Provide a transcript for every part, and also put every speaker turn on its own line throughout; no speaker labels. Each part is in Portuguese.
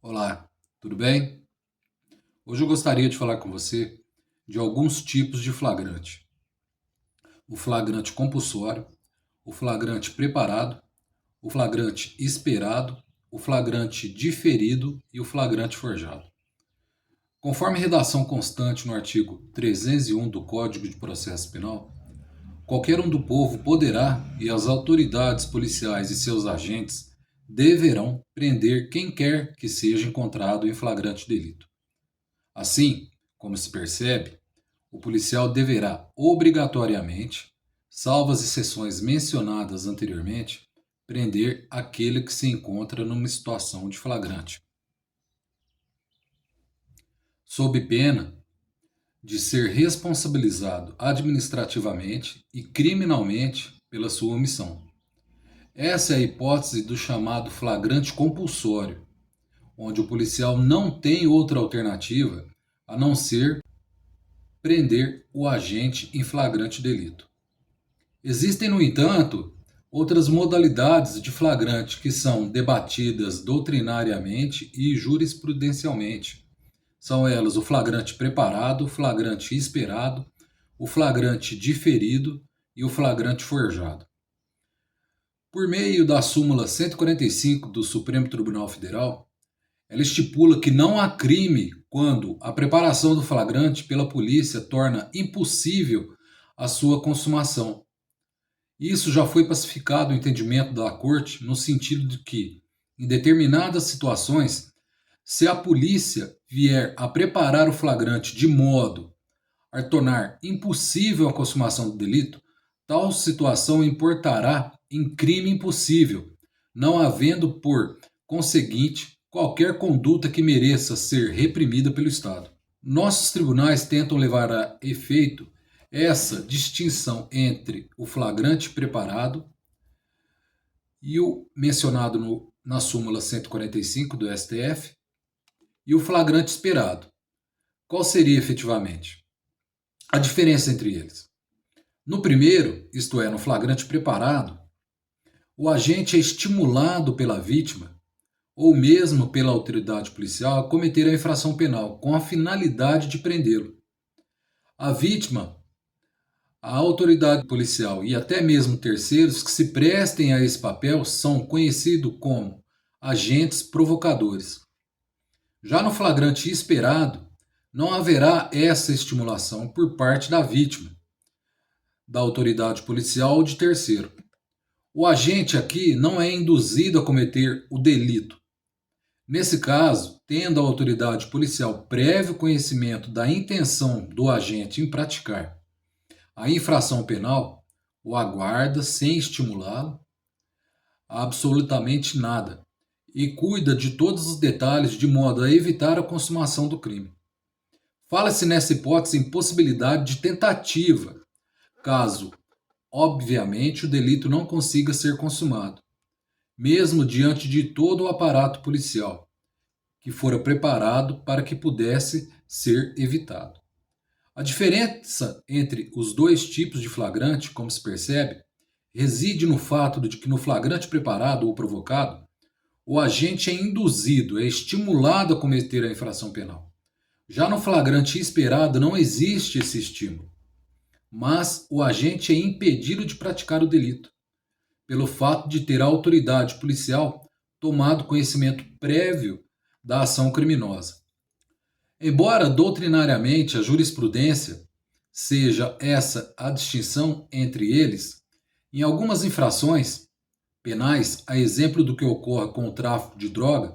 Olá, tudo bem? Hoje eu gostaria de falar com você de alguns tipos de flagrante. O flagrante compulsório, o flagrante preparado, o flagrante esperado, o flagrante diferido e o flagrante forjado. Conforme redação constante no artigo 301 do Código de Processo Penal, qualquer um do povo poderá e as autoridades policiais e seus agentes deverão prender quem quer que seja encontrado em flagrante delito. Assim, como se percebe, o policial deverá obrigatoriamente, salvo as exceções mencionadas anteriormente, prender aquele que se encontra numa situação de flagrante, sob pena de ser responsabilizado administrativamente e criminalmente pela sua omissão. Essa é a hipótese do chamado flagrante compulsório, onde o policial não tem outra alternativa a não ser prender o agente em flagrante delito. Existem, no entanto, outras modalidades de flagrante que são debatidas doutrinariamente e jurisprudencialmente. São elas o flagrante preparado, o flagrante esperado, o flagrante diferido e o flagrante forjado. Por meio da súmula 145 do Supremo Tribunal Federal, ela estipula que não há crime quando a preparação do flagrante pela polícia torna impossível a sua consumação. Isso já foi pacificado o entendimento da Corte no sentido de que, em determinadas situações, se a polícia vier a preparar o flagrante de modo a tornar impossível a consumação do delito, tal situação importará em crime impossível, não havendo, por conseguinte, qualquer conduta que mereça ser reprimida pelo Estado. Nossos tribunais tentam levar a efeito essa distinção entre o flagrante preparado e o mencionado na súmula 145 do STF e o flagrante esperado. Qual seria efetivamente a diferença entre eles? No primeiro, isto é, no flagrante preparado, o agente é estimulado pela vítima ou mesmo pela autoridade policial a cometer a infração penal com a finalidade de prendê-lo. A vítima, a autoridade policial e até mesmo terceiros que se prestem a esse papel são conhecidos como agentes provocadores. Já no flagrante esperado, não haverá essa estimulação por parte da vítima, da autoridade policial ou de terceiro. O agente aqui não é induzido a cometer o delito. Nesse caso, tendo a autoridade policial prévio conhecimento da intenção do agente em praticar a infração penal, o aguarda sem estimulá-lo a absolutamente nada e cuida de todos os detalhes de modo a evitar a consumação do crime. Fala-se nessa hipótese em possibilidade de tentativa, caso, obviamente, o delito não consiga ser consumado, mesmo diante de todo o aparato policial, que fora preparado para que pudesse ser evitado. A diferença entre os dois tipos de flagrante, como se percebe, reside no fato de que no flagrante preparado ou provocado, o agente é induzido, é estimulado a cometer a infração penal. Já no flagrante esperado não existe esse estímulo, mas o agente é impedido de praticar o delito, pelo fato de ter a autoridade policial tomado conhecimento prévio da ação criminosa. Embora doutrinariamente a jurisprudência seja essa a distinção entre eles, em algumas infrações penais, a exemplo do que ocorre com o tráfico de droga,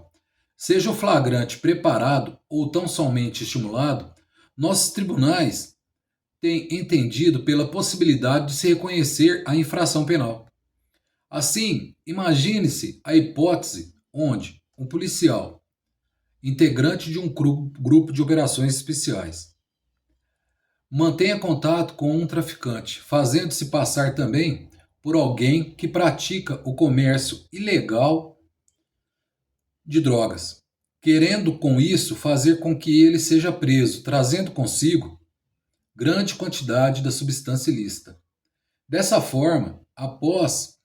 seja o flagrante preparado ou tão somente estimulado, nossos tribunais têm entendido pela possibilidade de se reconhecer a infração penal. Assim, imagine-se a hipótese onde um policial, integrante de um grupo de operações especiais, mantenha contato com um traficante, fazendo-se passar também por alguém que pratica o comércio ilegal de drogas, querendo com isso fazer com que ele seja preso, trazendo consigo grande quantidade da substância ilícita. Dessa forma, após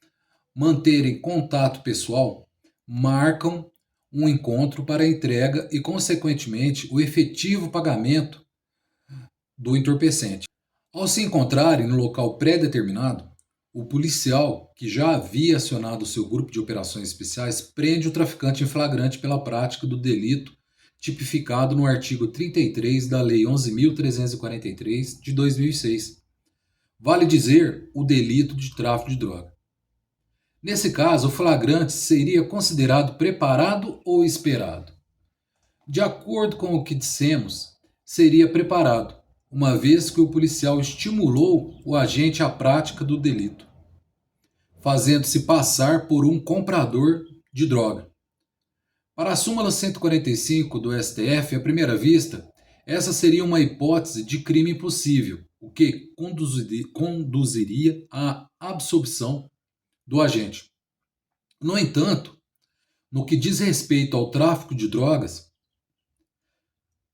manterem contato pessoal, marcam um encontro para a entrega e, consequentemente, o efetivo pagamento do entorpecente. Ao se encontrarem no local pré-determinado, o policial, que já havia acionado o seu grupo de operações especiais, prende o traficante em flagrante pela prática do delito tipificado no artigo 33 da Lei 11.343 de 2006. Vale dizer, o delito de tráfico de droga. Nesse caso, o flagrante seria considerado preparado ou esperado? De acordo com o que dissemos, seria preparado, uma vez que o policial estimulou o agente à prática do delito, fazendo-se passar por um comprador de droga. Para a súmula 145 do STF, à primeira vista, essa seria uma hipótese de crime impossível, o que conduziria à absolvição do agente. No entanto, no que diz respeito ao tráfico de drogas,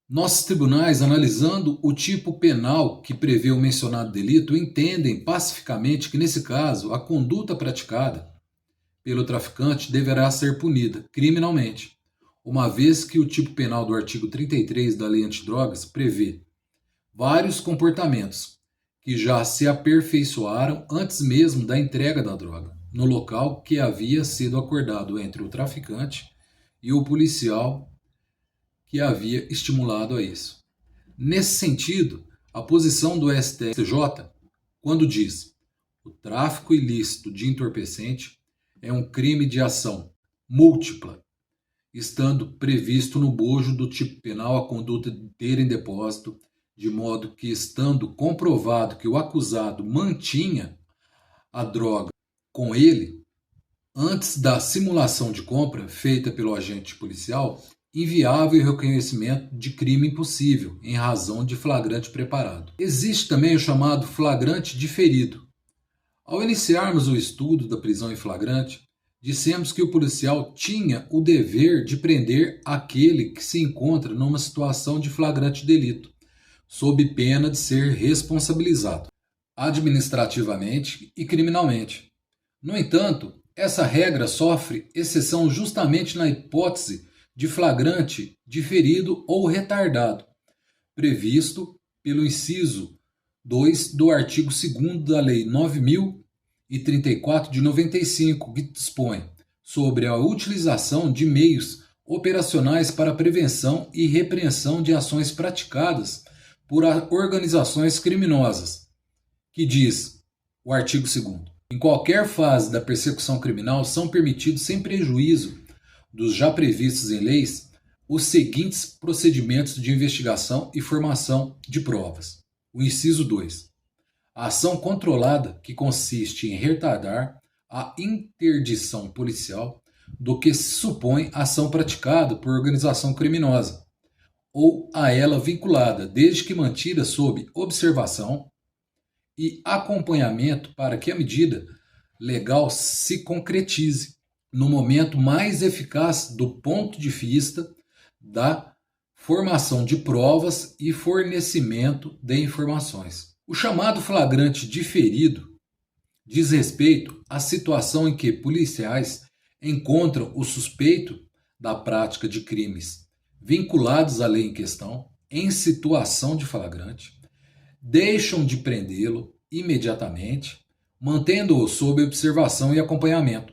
nossos tribunais, analisando o tipo penal que prevê o mencionado delito, entendem pacificamente que, nesse caso, a conduta praticada pelo traficante deverá ser punida criminalmente, uma vez que o tipo penal do artigo 33 da Lei Antidrogas prevê vários comportamentos que já se aperfeiçoaram antes mesmo da entrega da droga, no local que havia sido acordado entre o traficante e o policial que havia estimulado a isso. Nesse sentido, a posição do STJ, quando diz o tráfico ilícito de entorpecente é um crime de ação múltipla, estando previsto no bojo do tipo penal a conduta de ter em depósito, de modo que, estando comprovado que o acusado mantinha a droga com ele, antes da simulação de compra feita pelo agente policial, inviável o reconhecimento de crime impossível, em razão de flagrante preparado. Existe também o chamado flagrante diferido. Ao iniciarmos o estudo da prisão em flagrante, dissemos que o policial tinha o dever de prender aquele que se encontra numa situação de flagrante delito, sob pena de ser responsabilizado administrativamente e criminalmente. No entanto, essa regra sofre exceção justamente na hipótese de flagrante diferido ou retardado, previsto pelo inciso 2 do artigo 2º da Lei 9.034 de 95, que dispõe sobre a utilização de meios operacionais para prevenção e repreensão de ações praticadas por organizações criminosas, que diz o artigo 2º. Em qualquer fase da persecução criminal são permitidos, sem prejuízo dos já previstos em leis, os seguintes procedimentos de investigação e formação de provas. O inciso 2. A ação controlada, que consiste em retardar a interdição policial do que se supõe ação praticada por organização criminosa, ou a ela vinculada, desde que mantida sob observação e acompanhamento para que a medida legal se concretize no momento mais eficaz do ponto de vista da formação de provas e fornecimento de informações. O chamado flagrante diferido diz respeito à situação em que policiais encontram o suspeito da prática de crimes vinculados à lei em questão em situação de flagrante, deixam de prendê-lo imediatamente, mantendo-o sob observação e acompanhamento,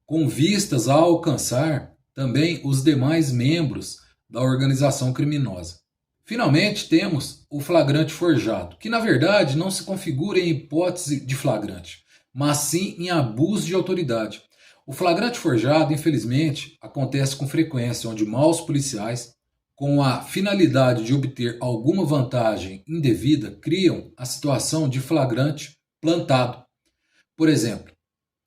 com vistas a alcançar também os demais membros da organização criminosa. Finalmente, temos o flagrante forjado, que na verdade não se configura em hipótese de flagrante, mas sim em abuso de autoridade. O flagrante forjado, infelizmente, acontece com frequência, onde maus policiais, com a finalidade de obter alguma vantagem indevida, criam a situação de flagrante plantado. Por exemplo,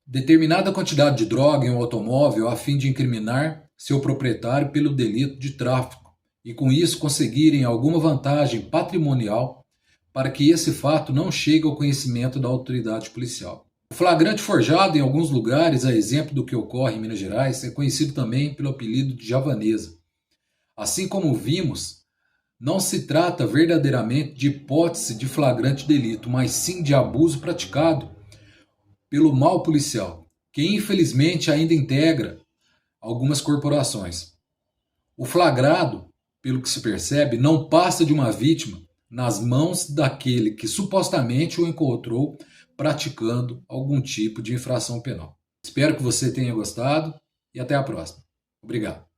determinada quantidade de droga em um automóvel a fim de incriminar seu proprietário pelo delito de tráfico e com isso conseguirem alguma vantagem patrimonial para que esse fato não chegue ao conhecimento da autoridade policial. O flagrante forjado em alguns lugares, a exemplo do que ocorre em Minas Gerais, é conhecido também pelo apelido de javanesa. Assim como vimos, não se trata verdadeiramente de hipótese de flagrante delito, mas sim de abuso praticado pelo mal policial, que infelizmente ainda integra algumas corporações. O flagrado, pelo que se percebe, não passa de uma vítima nas mãos daquele que supostamente o encontrou praticando algum tipo de infração penal. Espero que você tenha gostado e até a próxima. Obrigado.